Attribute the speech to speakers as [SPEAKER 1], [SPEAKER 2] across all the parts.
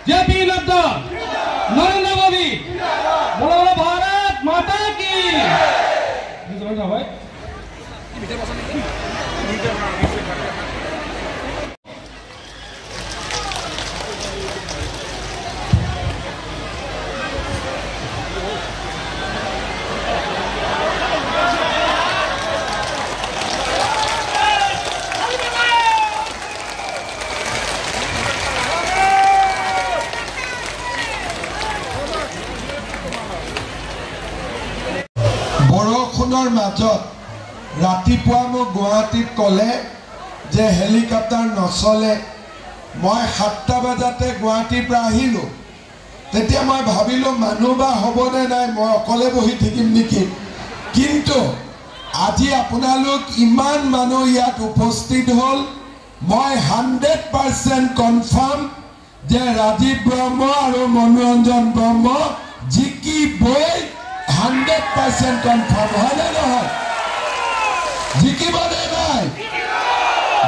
[SPEAKER 1] JP Nadda, Narendra Modi, बोलो बोलो भारत माता की।
[SPEAKER 2] বৰষুণৰ মাজত ৰাতিপুৱা মোক গুৱাহাটীত ক'লে যে হেলিকপ্টাৰ নচলে। মই 7টা বজাতে গুৱাহাটীৰ পৰা আহিলোঁ। তেতিয়া মই ভাবিলোঁ মানুহ বা হ'বনে নাই, মই অকলে বহি থাকিম নেকি। কিন্তু আজি আপোনালোক ইমান মানুহ ইয়াত উপস্থিত হ'ল, মই 100% কনফাৰ্ম যে ৰাজীৱ ব্ৰহ্ম আৰু মনোৰঞ্জন ব্ৰহ্ম জিকিবই। 100% কনফাৰ্ম হয় নে নহয়? জিকিবনে নাই?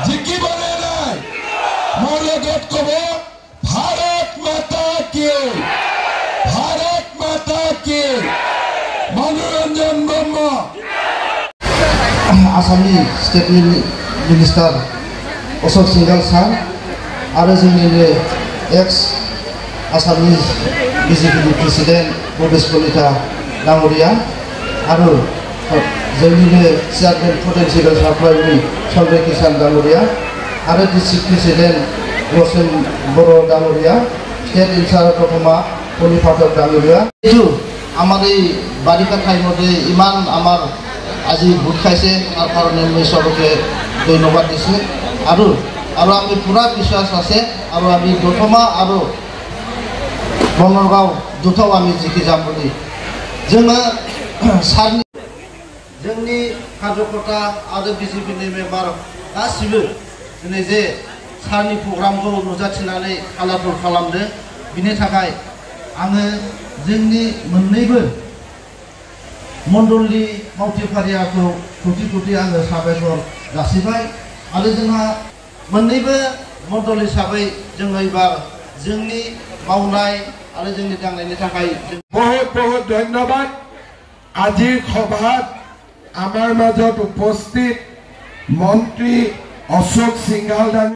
[SPEAKER 2] জিকিবনে নাই? মোৰ লগত ক'ব ভাৰত মাতা কি, ভাৰত মাতা কি। মনোৰঞ্জন ব্ৰহ্ম।
[SPEAKER 3] आसामनि स्टेट मिनिस्टार अशोक सिंघाल सार आरो जोंनिनो एक्स आसामनि बिजेपिनि प्रेसिडेन्ट भूपेश कलिता डांगरिया आरो जोंनिनो चेयारमेन पटेन्सियेल साप्लाइनि चन्द्र किसान डांगरिया आरो डिस्ट्रिक्ट प्रेसिडेन्ट रसेन बर' डांगरिया, स्टेट इनचार्ज दतमा फनि फाटक डांगरिया। কিন্তু আমাৰ এই বাৰিষা টাইমতে ইমান আমাৰ আজি ভোট খাইছে, তাৰ কাৰণে মই চবকে ধন্যবাদ দিছোঁ। আৰু আমি পুৰা বিশ্বাস আছে আৰু আমি দতমা আৰু বনগাঁও দুটাও আমি জিকি যাম বুলি। जोङो सारनि जोंनि कार्यकर्ता आरो बिजेपिनि मेम्बार गासिबो दिनै जे सारनि प्रग्रामखौ नुजाथिनानै खालारफोर खालामदों, बिनि थाखाय आङो जोंनि मोन्नैबो मण्डलनि मावथिफारियाखौ कोटि कोटि आङो साबायखर जासिबाय। आरो जोंहा मोन्नैबो मण्डल हिसाबै जोङो एबार जोंनि मावनाय आरो जोंनि दांनायनि थाखाय
[SPEAKER 2] बहुत बहुत धन्यवाद। আজিৰ সভাত আমাৰ মাজত উপস্থিত মন্ত্ৰী অশোক সিংঘাল